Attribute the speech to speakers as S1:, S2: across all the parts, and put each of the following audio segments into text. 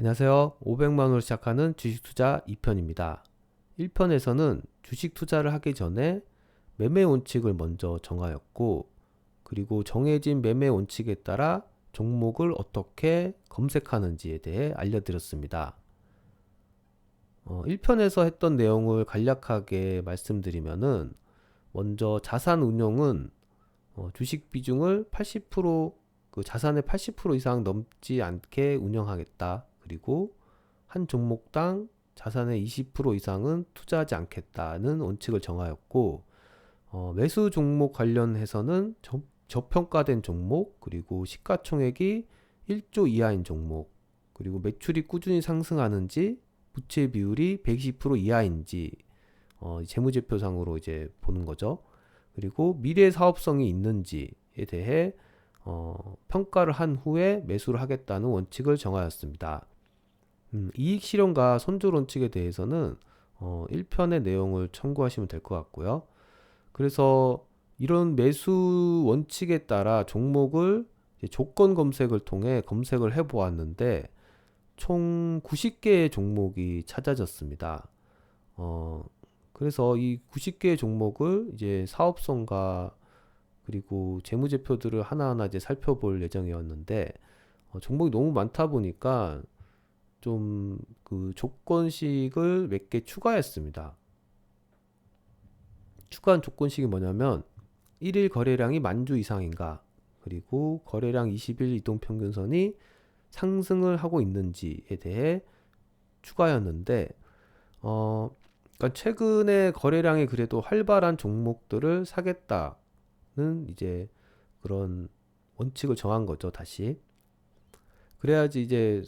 S1: 안녕하세요. 500만원으로 시작하는 주식 투자 2편입니다. 1편에서는 주식 투자를 하기 전에 매매 원칙을 먼저 정하였고, 그리고 정해진 매매 원칙에 따라 종목을 어떻게 검색하는지에 대해 알려드렸습니다. 1편에서 했던 내용을 간략하게 말씀드리면은, 먼저 자산 운용은 주식 비중을 80%, 그 자산의 80% 이상 넘지 않게 운영하겠다. 그리고 한 종목당 자산의 20% 이상은 투자하지 않겠다는 원칙을 정하였고, 매수 종목 관련해서는 저평가된 종목, 그리고 시가총액이 1조 이하인 종목, 그리고 매출이 꾸준히 상승하는지, 부채 비율이 120% 이하인지, 재무제표상으로 이제 보는 거죠. 그리고 미래 사업성이 있는지에 대해 평가를 한 후에 매수를 하겠다는 원칙을 정하였습니다. 이익 실현과 손절 원칙에 대해서는 1편의 내용을 참고하시면 될 것 같고요. 그래서 이런 매수 원칙에 따라 종목을 조건 검색을 통해 검색을 해 보았는데 총 90개의 종목이 찾아졌습니다. 그래서 이 90개의 종목을 이제 사업성과 그리고 재무제표들을 하나하나 이제 살펴볼 예정이었는데 종목이 너무 많다 보니까 좀 그 조건식을 몇 개 추가했습니다. 추가한 조건식이 뭐냐면 1일 거래량이 만주 이상인가, 그리고 거래량 20일 이동평균선이 상승을 하고 있는지에 대해 추가였는데 그러니까 최근에 거래량이 그래도 활발한 종목들을 사겠다는 이제 그런 원칙을 정한 거죠, 다시. 그래야지 이제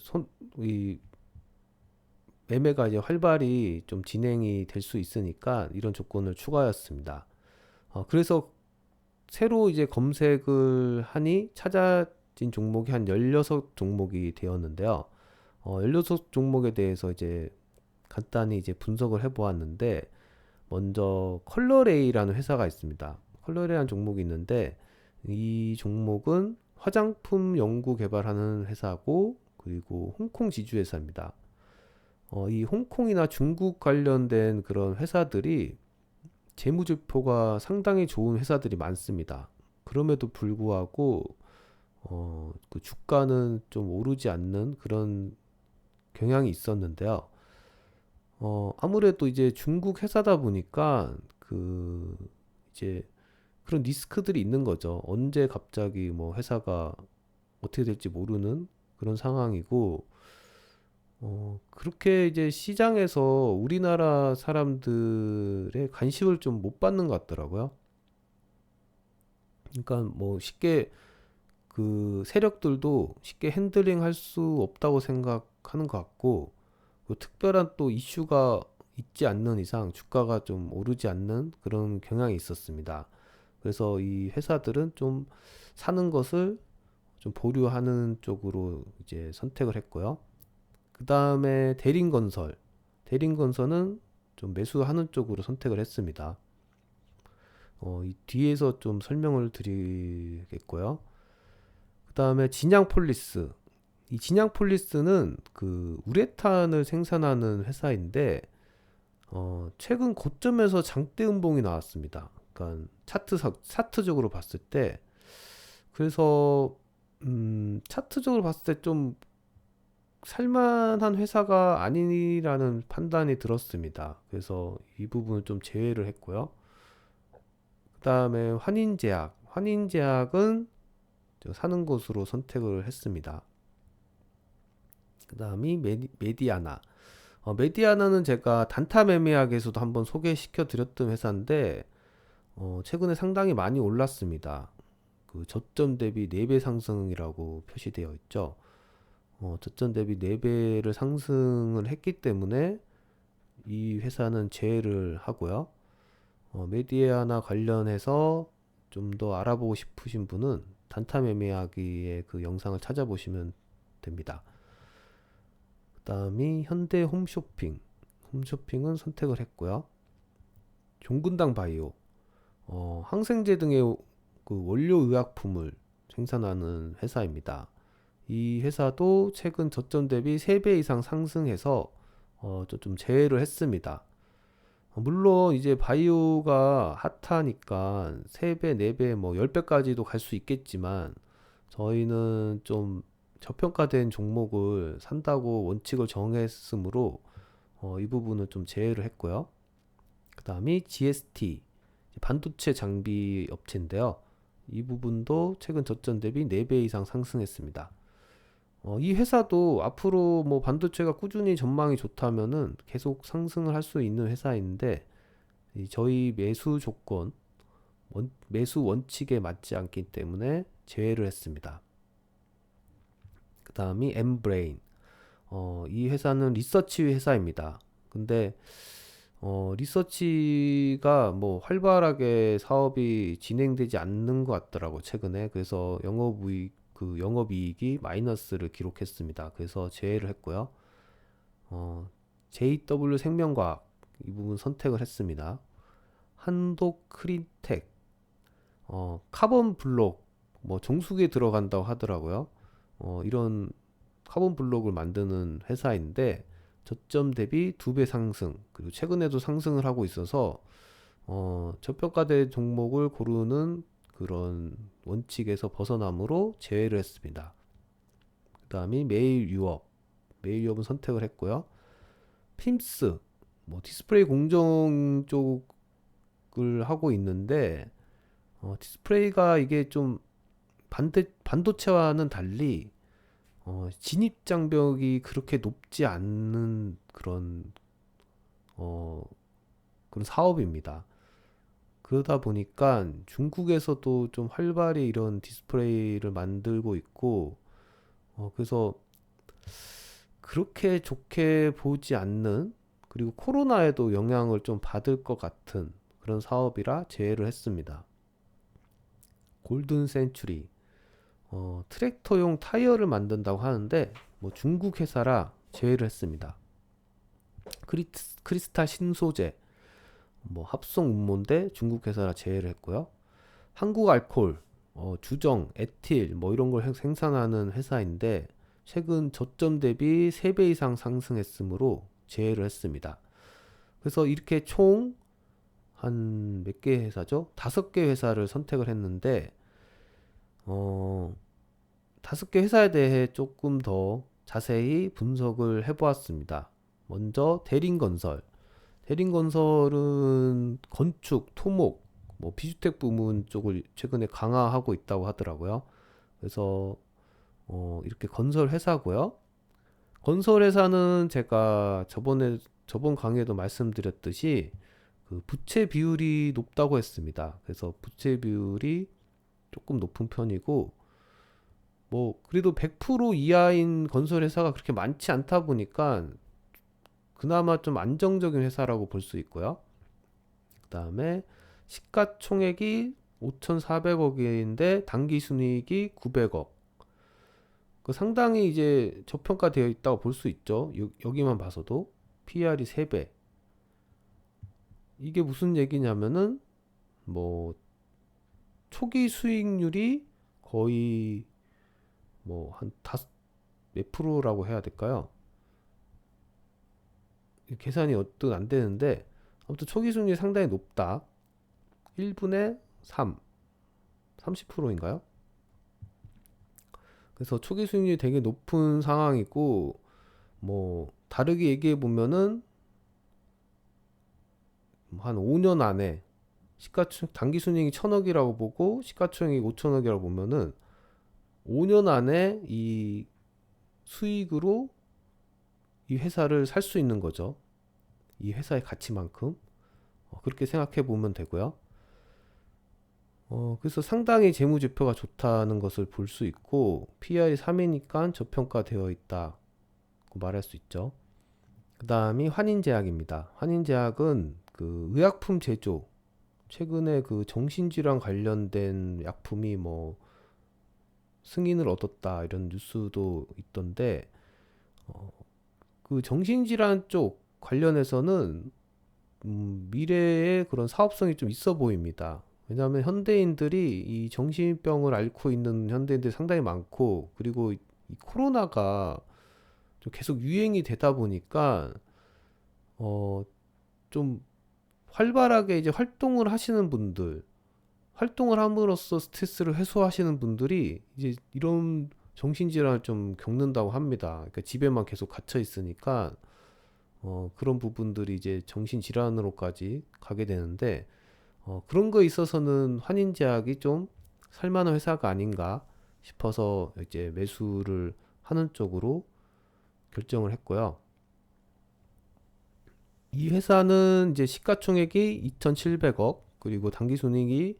S1: 이 매매가 이제 활발히 좀 진행이 될 수 있으니까 이런 조건을 추가했습니다. 그래서 새로 이제 검색을 하니 찾아진 종목이 한 16종목이 되었는데요. 16종목에 대해서 이제 간단히 이제 분석을 해 보았는데, 먼저 컬러레이라는 회사가 있습니다. 컬러레이라는 종목이 있는데, 이 종목은 화장품 연구 개발하는 회사고, 그리고 홍콩 지주 회사입니다. 이 홍콩이나 중국 관련된 그런 회사들이 재무제표가 상당히 좋은 회사들이 많습니다. 그럼에도 불구하고 그 주가는 좀 오르지 않는 그런 경향이 있었는데요. 아무래도 이제 중국 회사다 보니까 그 이제 그런 리스크들이 있는 거죠. 언제 갑자기 뭐 회사가 어떻게 될지 모르는 그런 상황이고, 그렇게 이제 시장에서 우리나라 사람들의 관심을 좀 못 받는 것 같더라고요. 그러니까 뭐 쉽게 그 세력들도 쉽게 핸들링 할 수 없다고 생각하는 것 같고, 그 특별한 또 이슈가 있지 않는 이상 주가가 좀 오르지 않는 그런 경향이 있었습니다. 그래서 이 회사들은 좀 사는 것을 좀 보류하는 쪽으로 이제 선택을 했고요. 그 다음에 대림건설. 대림건설은 좀 매수하는 쪽으로 선택을 했습니다. 이 뒤에서 좀 설명을 드리겠고요. 그 다음에 진양폴리스. 이 진양폴리스는 그 우레탄을 생산하는 회사인데, 최근 고점에서 장대 음봉이 나왔습니다. 그러니까 차트적으로 봤을 때, 그래서 차트적으로 봤을 때 좀 살만한 회사가 아니라는 판단이 들었습니다. 그래서 이 부분을 좀 제외를 했고요. 그 다음에 환인제약. 환인제약은 사는 곳으로 선택을 했습니다. 그 다음이 메디아나. 메디아나는 제가 단타 매매학에서도 한번 소개시켜 드렸던 회사인데, 최근에 상당히 많이 올랐습니다. 그 저점 대비 4배 상승이라고 표시되어 있죠. 저점 대비 4배를 상승을 했기 때문에 이 회사는 제외를 하고요. 메디아나 관련해서 좀 더 알아보고 싶으신 분은 단타 매매하기의 그 영상을 찾아보시면 됩니다. 그 다음이 현대 홈쇼핑. 홈쇼핑은 선택을 했고요. 종근당 바이오. 항생제 등의 그 원료 의약품을 생산하는 회사입니다. 이 회사도 최근 저점 대비 3배 이상 상승해서 좀 제외를 했습니다. 물론 이제 바이오가 핫하니까 3배, 4배, 뭐 10배까지도 갈 수 있겠지만 저희는 좀 저평가된 종목을 산다고 원칙을 정했으므로 이 부분은 좀 제외를 했고요. 그 다음이 GST, 반도체 장비 업체인데요. 이 부분도 최근 저점 대비 4배 이상 상승했습니다. 이 회사도 앞으로 뭐 반도체가 꾸준히 전망이 좋다면은 계속 상승을 할 수 있는 회사인데 저희 매수 조건, 매수 원칙에 맞지 않기 때문에 제외를 했습니다. 그 다음이 엠브레인. 이 회사는 리서치 회사입니다. 근데 리서치가 뭐 활발하게 사업이 진행되지 않는 것 같더라고 최근에. 그래서 영업이익이 마이너스를 기록했습니다. 그래서 제외를 했고요. JW 생명과학 이 부분 선택을 했습니다. 한독 크린텍, 카본 블록 뭐 정수기에 들어간다고 하더라고요. 이런 카본 블록을 만드는 회사인데 저점 대비 2배 상승, 그리고 최근에도 상승을 하고 있어서 저평가된 종목을 고르는 그런 원칙에서 벗어남으로 제외를 했습니다. 그 다음이 메일유업은 선택을 했고요. 핌스, 뭐 디스플레이 공정 쪽을 하고 있는데 디스플레이가 이게 좀 반도체와는 달리 진입 장벽이 그렇게 높지 않는 어, 그런 사업입니다. 그러다 보니까 중국에서도 좀 활발히 이런 디스플레이를 만들고 있고, 그래서 그렇게 좋게 보지 않는, 그리고 코로나에도 영향을 좀 받을 것 같은 그런 사업이라 제외를 했습니다. 골든 센츄리, 트랙터용 타이어를 만든다고 하는데, 뭐 중국 회사라 제외를 했습니다. 크리스탈 신소재, 뭐 합성 음모인데 중국 회사라 제외를 했고요. 한국 알코올, 주정, 에틸 뭐 이런 걸 생산하는 회사인데 최근 저점 대비 3배 이상 상승했으므로 제외를 했습니다. 그래서 이렇게 총 한 몇 개 회사죠? 5개 회사를 선택을 했는데 5개 회사에 대해 조금 더 자세히 분석을 해보았습니다. 먼저 대림건설은 건축, 토목, 뭐 비주택 부문 쪽을 최근에 강화하고 있다고 하더라고요. 그래서 이렇게 건설 회사고요. 건설 회사는 제가 저번 강의에도 말씀드렸듯이 그 부채 비율이 높다고 했습니다. 그래서 부채 비율이 조금 높은 편이고 뭐 그래도 100% 이하인 건설 회사가 그렇게 많지 않다 보니까 그나마 좀 안정적인 회사라고 볼 수 있고요. 그 다음에 시가총액이 5,400억인데 당기순이익이 900억. 그 상당히 이제 저평가되어 있다고 볼 수 있죠. 여기만 봐서도 PR이 3배. 이게 무슨 얘기냐면은 뭐 초기 수익률이 거의 뭐 한 몇 프로라고 해야 될까요? 계산이 어떤 안 되는데 아무튼 초기 수익률이 상당히 높다. 1분의 3, 30%인가요? 그래서 초기 수익률이 되게 높은 상황이고 뭐 다르게 얘기해 보면은 한 5년 안에 단기 순이익이 1,000억이라고 보고 시가총액이 5천억이라고 보면은 5년 안에 이 수익으로 이 회사를 살 수 있는 거죠. 이 회사의 가치만큼 그렇게 생각해 보면 되고요. 그래서 상당히 재무제표가 좋다는 것을 볼 수 있고 PR이 3이니까 저평가되어 있다고 말할 수 있죠. 그 다음이 환인제약입니다. 환인제약은 그 의약품 제조, 최근에 그 정신질환 관련된 약품이 뭐 승인을 얻었다 이런 뉴스도 있던데 그 정신질환 쪽 관련해서는 미래에 그런 사업성이 좀 있어 보입니다. 왜냐하면 현대인들이 이 정신병을 앓고 있는 현대인들이 상당히 많고 그리고 이 코로나가 좀 계속 유행이 되다 보니까 좀 활발하게 이제 활동을 하시는 분들, 활동을 함으로써 스트레스를 해소하시는 분들이 이제 이런 정신질환을 좀 겪는다고 합니다. 그러니까 집에만 계속 갇혀 있으니까 그런 부분들이 이제 정신질환으로까지 가게 되는데 그런 거에 있어서는 환인제약이 좀 살만한 회사가 아닌가 싶어서 이제 매수를 하는 쪽으로 결정을 했고요. 이 회사는 이제 시가총액이 2,700억, 그리고 당기순이익이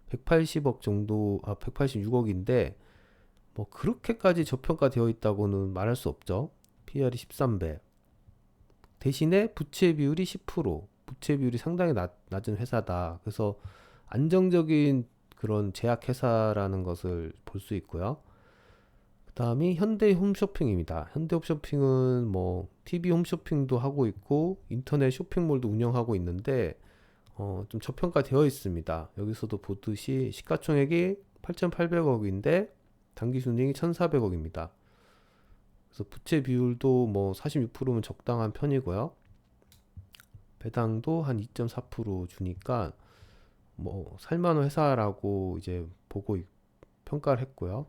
S1: 180억 정도, 186억인데 뭐 그렇게까지 저평가되어 있다고는 말할 수 없죠. PR이 13배. 대신에 부채 비율이 10%, 부채 비율이 상당히 낮은 회사다. 그래서 안정적인 그런 제약 회사라는 것을 볼 수 있고요. 그다음이 현대 홈쇼핑입니다. 현대 홈쇼핑은 뭐 TV 홈쇼핑도 하고 있고 인터넷 쇼핑몰도 운영하고 있는데 좀 저평가되어 있습니다. 여기서도 보듯이 시가총액이 8,800억인데 당기순이익이 1,400억입니다. 그래서 부채 비율도 뭐 46%면 적당한 편이고요. 배당도 한 2.4% 주니까 뭐 살만한 회사라고 이제 보고 평가를 했고요.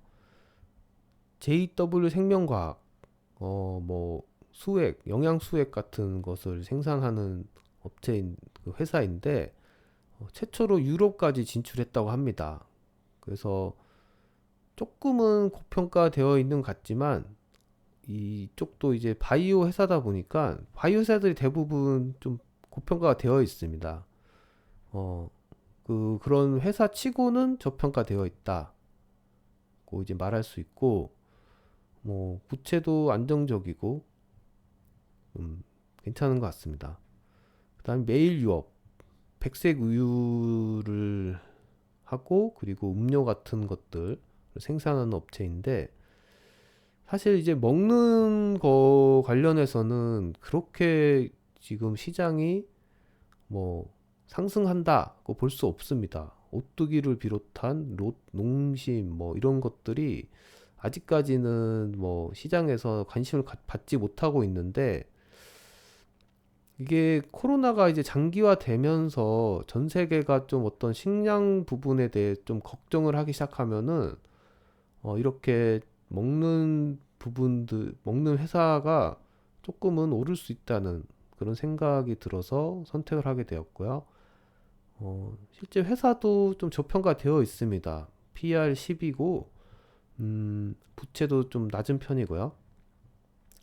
S1: JW 생명과학 뭐 수액, 영양 수액 같은 것을 생산하는 업체인 그 회사인데 최초로 유럽까지 진출했다고 합니다. 그래서 조금은 고평가되어 있는 것 같지만 이쪽도 이제 바이오 회사다 보니까 바이오 회사들이 대부분 좀 고평가가 되어 있습니다. 그런 회사 치고는 저평가되어 있다고 이제 말할 수 있고, 뭐 부채도 안정적이고 괜찮은 것 같습니다. 그다음 매일 유업, 백색 우유를 하고 그리고 음료 같은 것들 생산하는 업체인데 사실 이제 먹는 거 관련해서는 그렇게 지금 시장이 뭐 상승한다고 볼 수 없습니다. 오뚜기를 비롯한 농심 뭐 이런 것들이 아직까지는 뭐 시장에서 관심을 받지 못하고 있는데 이게 코로나가 이제 장기화되면서 전 세계가 좀 어떤 식량 부분에 대해 좀 걱정을 하기 시작하면은 이렇게 먹는 부분들, 먹는 회사가 조금은 오를 수 있다는 그런 생각이 들어서 선택을 하게 되었고요. 실제 회사도 좀 저평가되어 있습니다. PR 10이고, 부채도 좀 낮은 편이고요.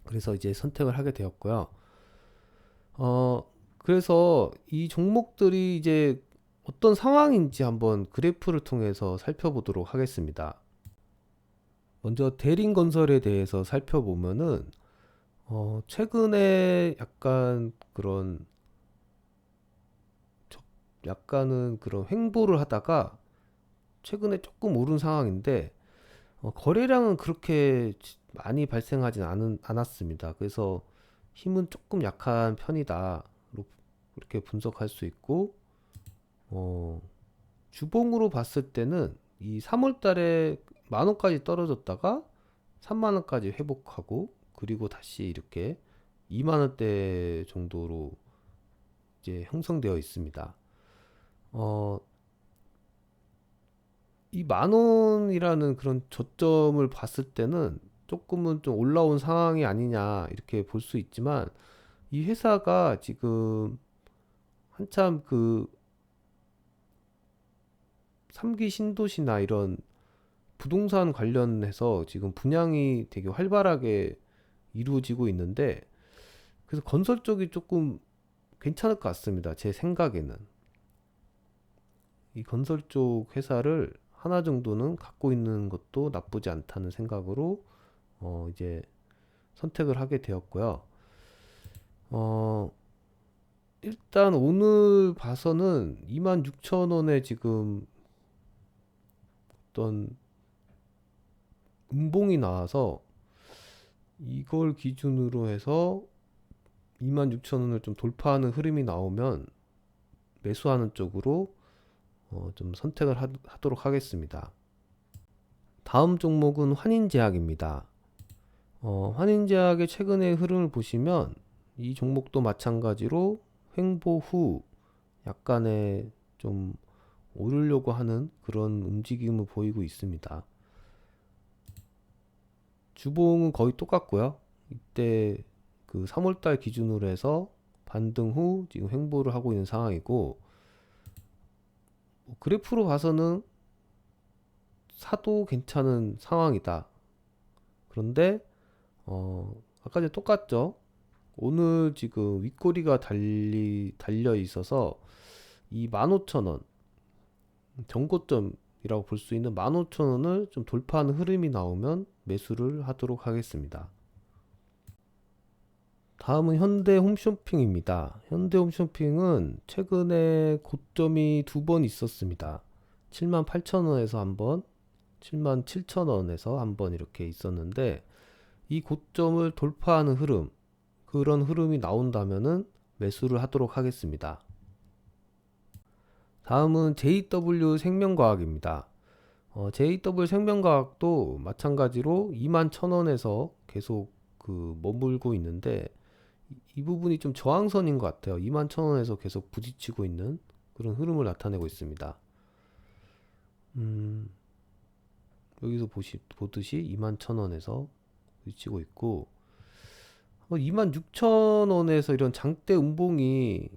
S1: 그래서 이제 선택을 하게 되었고요. 그래서 이 종목들이 이제 어떤 상황인지 한번 그래프를 통해서 살펴보도록 하겠습니다. 먼저 대림건설에 대해서 살펴보면은 최근에 약간은 그런 횡보를 하다가 최근에 조금 오른 상황인데 거래량은 그렇게 많이 발생하진 않았습니다. 그래서 힘은 조금 약한 편이다. 그렇게 분석할 수 있고 주봉으로 봤을 때는 이 3월 달에 10,000원까지 떨어졌다가 30,000원까지 회복하고 그리고 다시 이렇게 20,000원대 정도로 이제 형성되어 있습니다. 이 10,000원이라는 그런 저점을 봤을 때는 조금은 좀 올라온 상황이 아니냐 이렇게 볼 수 있지만 이 회사가 지금 한참 그 3기 신도시나 이런 부동산 관련해서 지금 분양이 되게 활발하게 이루어지고 있는데 그래서 건설 쪽이 조금 괜찮을 것 같습니다. 제 생각에는 이 건설 쪽 회사를 하나 정도는 갖고 있는 것도 나쁘지 않다는 생각으로 이제 선택을 하게 되었고요. 일단 오늘 봐서는 26,000원에 지금 어떤 음봉이 나와서 이걸 기준으로 해서 26,000원을 좀 돌파하는 흐름이 나오면 매수하는 쪽으로 좀 선택을 하도록 하겠습니다. 다음 종목은 환인제약입니다. 환인제약의 최근의 흐름을 보시면 이 종목도 마찬가지로 횡보 후 약간의 좀 오르려고 하는 그런 움직임을 보이고 있습니다. 주봉은 거의 똑같고요. 이때 그 3월달 기준으로 해서 반등 후 지금 횡보를 하고 있는 상황이고, 그래프로 봐서는 사도 괜찮은 상황이다. 그런데 아까 전에 똑같죠. 오늘 지금 윗꼬리가 달려 있어서 이 15,000원 전고점이라고 볼 수 있는 15,000원을 좀 돌파하는 흐름이 나오면 매수를 하도록 하겠습니다. 다음은 현대홈쇼핑입니다. 현대홈쇼핑은 최근에 고점이 두 번 있었습니다. 78,000원에서 한 번, 77,000원에서 한 번 이렇게 있었는데, 이 고점을 돌파하는 흐름, 그런 흐름이 나온다면은 매수를 하도록 하겠습니다. 다음은 JW 생명과학입니다. JW 생명과학도 마찬가지로 21,000원에서 계속 머물고 있는데, 이 부분이 좀 저항선인 것 같아요. 21,000원에서 계속 부딪히고 있는 그런 흐름을 나타내고 있습니다. 여기서 보듯이 21,000원에서 부딪히고 있고, 26,000원에서 이런 장대 음봉이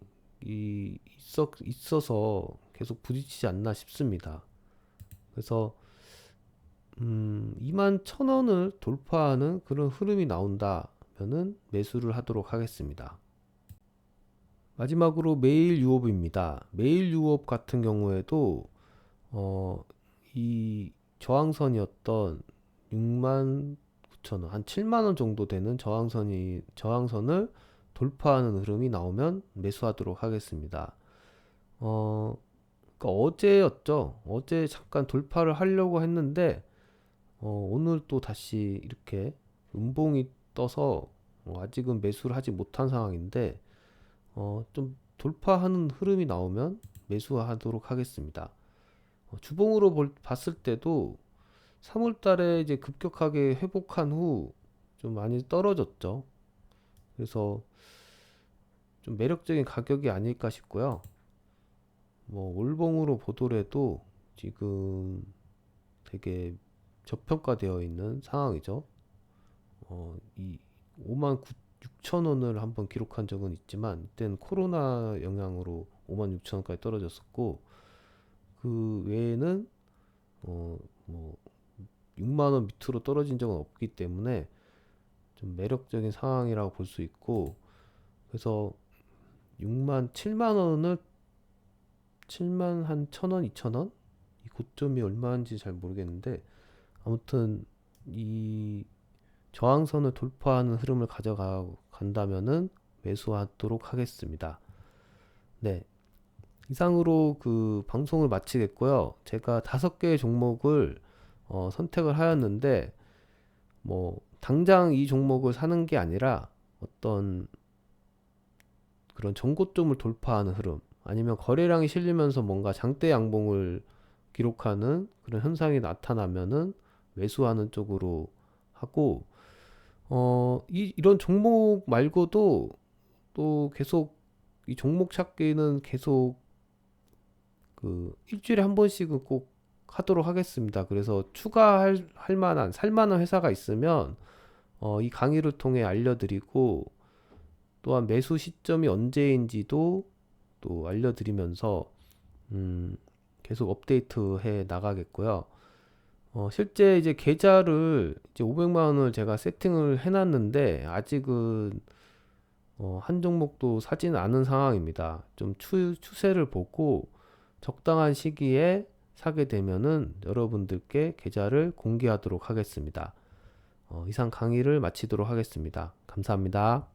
S1: 있어서 계속 부딪히지 않나 싶습니다. 그래서 21,000원을 돌파하는 그런 흐름이 나온다면은 매수를 하도록 하겠습니다. 마지막으로 메일 유업입니다. 메일 유업 같은 경우에도 이 저항선이었던 69,000원, 한 7만원 정도 되는 저항선을 돌파하는 흐름이 나오면 매수하도록 하겠습니다. 그러니까 어제였죠. 어제 잠깐 돌파를 하려고 했는데 오늘 또 다시 이렇게 음봉이 떠서 아직은 매수를 하지 못한 상황인데, 좀 돌파하는 흐름이 나오면 매수하도록 하겠습니다. 주봉으로 봤을 때도 3월 달에 이제 급격하게 회복한 후 좀 많이 떨어졌죠. 그래서 좀 매력적인 가격이 아닐까 싶고요. 월봉으로 보더라도 지금 되게 저평가되어 있는 상황이죠. 이 56,000원을 한번 기록한 적은 있지만, 이때는 코로나 영향으로 56,000원까지 떨어졌었고, 그 외에는 뭐 6만원 밑으로 떨어진 적은 없기 때문에 좀 매력적인 상황이라고 볼 수 있고, 그래서 7만원을 7만 한 1,000원, 2,000원? 이 고점이 얼마인지 잘 모르겠는데, 아무튼 이 저항선을 돌파하는 흐름을 가져간다면은 매수하도록 하겠습니다. 네. 이상으로 방송을 마치겠고요. 제가 5개의 종목을 선택을 하였는데, 당장 이 종목을 사는 게 아니라 어떤 그런 전고점을 돌파하는 흐름, 아니면 거래량이 실리면서 뭔가 장대 양봉을 기록하는 그런 현상이 나타나면은 매수하는 쪽으로 하고, 이런 종목 말고도 또 계속 이 종목 찾기는 계속 일주일에 한 번씩은 꼭 하도록 하겠습니다. 그래서 추가할 만한 살만한 회사가 있으면 이 강의를 통해 알려드리고, 또한 매수 시점이 언제인지도 또 알려드리면서 계속 업데이트 해 나가겠고요. 실제 이제 계좌를 이제 500만 원을 제가 세팅을 해놨는데, 아직은 한 종목도 사지는 않은 상황입니다. 좀 추세를 보고 적당한 시기에 사게 되면은 여러분들께 계좌를 공개하도록 하겠습니다. 이상 강의를 마치도록 하겠습니다. 감사합니다.